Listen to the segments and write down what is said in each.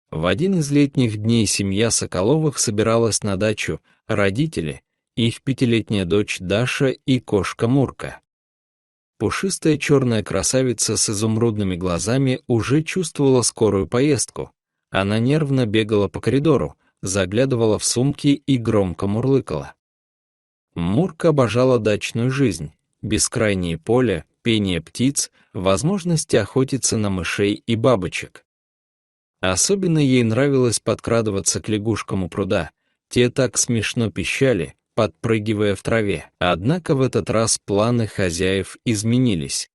В один из летних дней семья Соколовых собиралась на дачу, родители, их 5-летняя дочь Даша и кошка Мурка. Пушистая черная красавица с изумрудными глазами уже чувствовала скорую поездку. Она нервно бегала по коридору, заглядывала в сумки и громко мурлыкала. Мурка обожала дачную жизнь, бескрайние поля, пение птиц, возможности охотиться на мышей и бабочек. Особенно ей нравилось подкрадываться к лягушкам у пруда, те так смешно пищали, подпрыгивая в траве. Однако в этот раз планы хозяев изменились.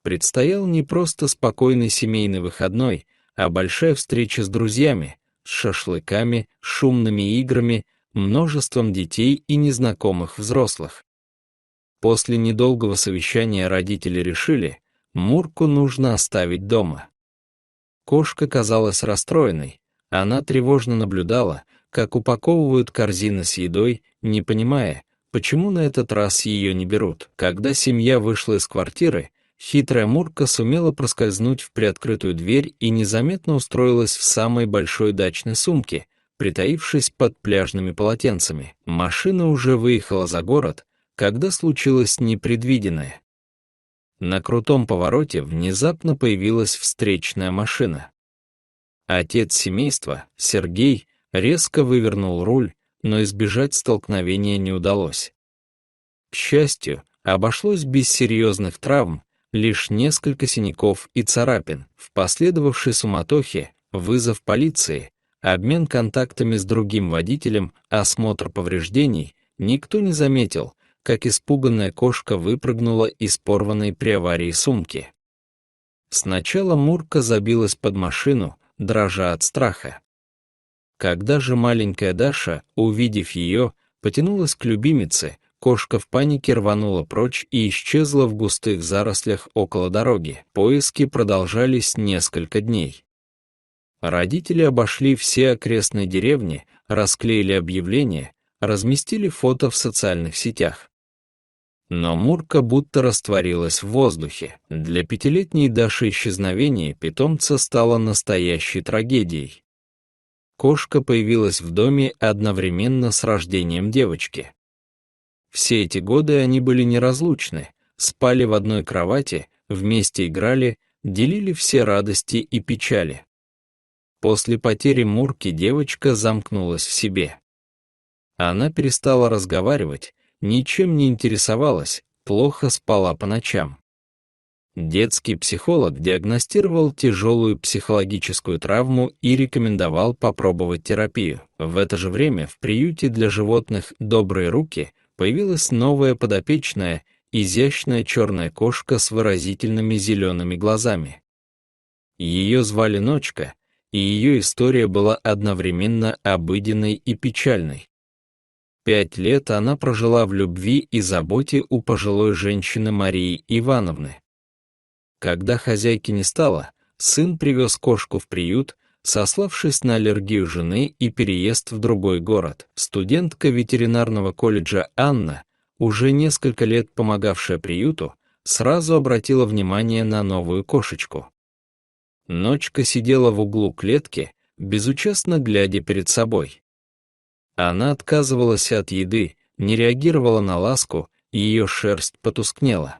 Предстоял не просто спокойный семейный выходной, а большая встреча с друзьями, с шашлыками, шумными играми, множеством детей и незнакомых взрослых. После недолгого совещания родители решили, Мурку нужно оставить дома. Кошка казалась расстроенной, она тревожно наблюдала, как упаковывают корзины с едой, не понимая, почему на этот раз ее не берут. Когда семья вышла из квартиры, хитрая Мурка сумела проскользнуть в приоткрытую дверь и незаметно устроилась в самой большой дачной сумке, притаившись под пляжными полотенцами. Машина уже выехала за город, когда случилось непредвиденное. На крутом повороте внезапно появилась встречная машина. Отец семейства, Сергей, резко вывернул руль, но избежать столкновения не удалось. К счастью, обошлось без серьезных травм, лишь несколько синяков и царапин. В последовавшей суматохе вызов полиции, обмен контактами с другим водителем, осмотр повреждений, никто не заметил, как испуганная кошка выпрыгнула из порванной при аварии сумки. Сначала Мурка забилась под машину, дрожа от страха. Когда же маленькая Даша, увидев ее, потянулась к любимице, кошка в панике рванула прочь и исчезла в густых зарослях около дороги. Поиски продолжались несколько дней. Родители обошли все окрестные деревни, расклеили объявления, разместили фото в социальных сетях. Но Мурка будто растворилась в воздухе. Для 5-летней Даши исчезновение питомца стало настоящей трагедией. Кошка появилась в доме одновременно с рождением девочки. Все эти годы они были неразлучны, спали в одной кровати, вместе играли, делили все радости и печали. После потери Мурки девочка замкнулась в себе. Она перестала разговаривать, ничем не интересовалась, плохо спала по ночам. Детский психолог диагностировал тяжелую психологическую травму и рекомендовал попробовать терапию. В это же время в приюте для животных «Добрые руки» появилась новая подопечная, изящная черная кошка с выразительными зелеными глазами. Ее звали Ночка, и ее история была одновременно обыденной и печальной. 5 лет она прожила в любви и заботе у пожилой женщины Марии Ивановны. Когда хозяйки не стало, сын привез кошку в приют, сославшись на аллергию жены и переезд в другой город. Студентка ветеринарного колледжа Анна, уже несколько лет помогавшая приюту, сразу обратила внимание на новую кошечку. Ночка сидела в углу клетки, безучастно глядя перед собой. Она отказывалась от еды, не реагировала на ласку, и ее шерсть потускнела.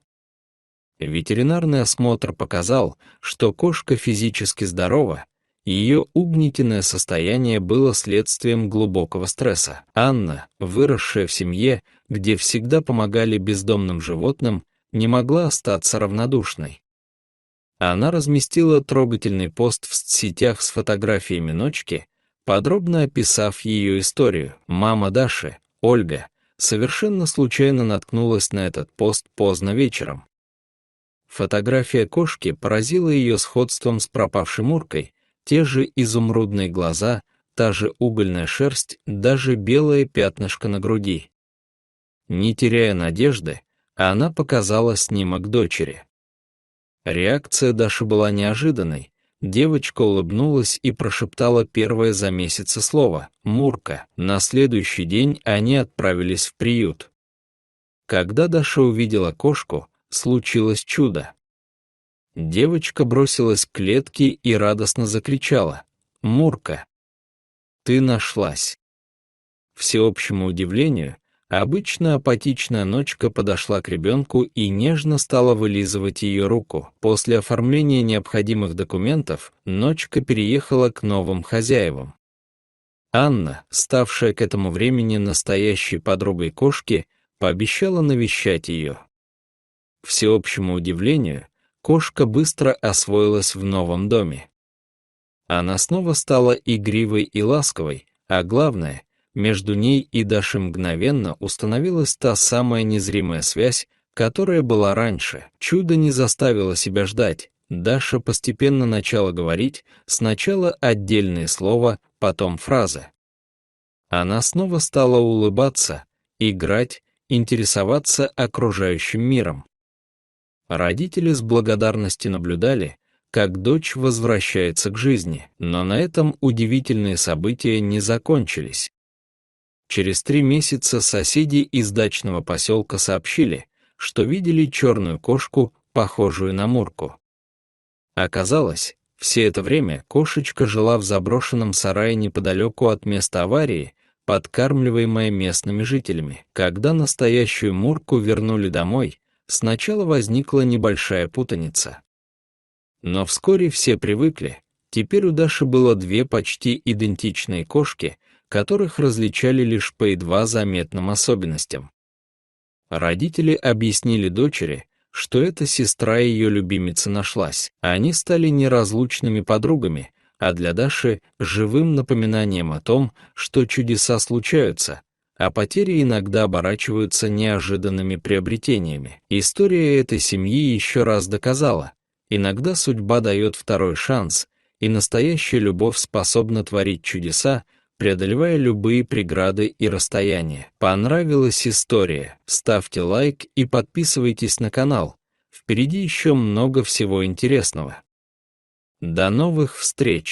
Ветеринарный осмотр показал, что кошка физически здорова, и ее угнетенное состояние было следствием глубокого стресса. Анна, выросшая в семье, где всегда помогали бездомным животным, не могла остаться равнодушной. Она разместила трогательный пост в соцсетях с фотографиями Ночки, подробно описав ее историю. Мама Даши, Ольга, совершенно случайно наткнулась на этот пост поздно вечером. Фотография кошки поразила ее сходством с пропавшей Муркой, те же изумрудные глаза, та же угольная шерсть, даже белое пятнышко на груди. Не теряя надежды, она показала снимок дочери. Реакция Даши была неожиданной. Девочка улыбнулась и прошептала первое за месяц слово «Мурка». На следующий день они отправились в приют. Когда Даша увидела кошку, случилось чудо. Девочка бросилась к клетке и радостно закричала Мурка. Ты нашлась. Всеобщему удивлению, обычно апатичная Ночка подошла к ребенку и нежно стала вылизывать ее руку. После оформления необходимых документов Ночка переехала к новым хозяевам. Анна, ставшая к этому времени настоящей подругой кошки, пообещала навещать ее. К всеобщему удивлению, кошка быстро освоилась в новом доме. Она снова стала игривой и ласковой, а главное, между ней и Дашей мгновенно установилась та самая незримая связь, которая была раньше. Чудо не заставило себя ждать. Даша постепенно начала говорить, сначала отдельные слова, потом фразы. Она снова стала улыбаться, играть, интересоваться окружающим миром. Родители с благодарностью наблюдали, как дочь возвращается к жизни, но на этом удивительные события не закончились. Через 3 месяца соседи из дачного поселка сообщили, что видели черную кошку, похожую на Мурку. Оказалось, все это время кошечка жила в заброшенном сарае неподалеку от места аварии, подкармливаемая местными жителями. Когда настоящую Мурку вернули домой, сначала возникла небольшая путаница. Но вскоре все привыкли. Теперь у Даши было 2 почти идентичные кошки, которых различали лишь по едва заметным особенностям. Родители объяснили дочери, что эта сестра ее любимицы нашлась. Они стали неразлучными подругами, а для Даши — живым напоминанием о том, что чудеса случаются, а потери иногда оборачиваются неожиданными приобретениями. История этой семьи еще раз доказала: иногда судьба дает второй шанс, и настоящая любовь способна творить чудеса, преодолевая любые преграды и расстояния. Понравилась история? Ставьте лайк и подписывайтесь на канал. Впереди еще много всего интересного. До новых встреч!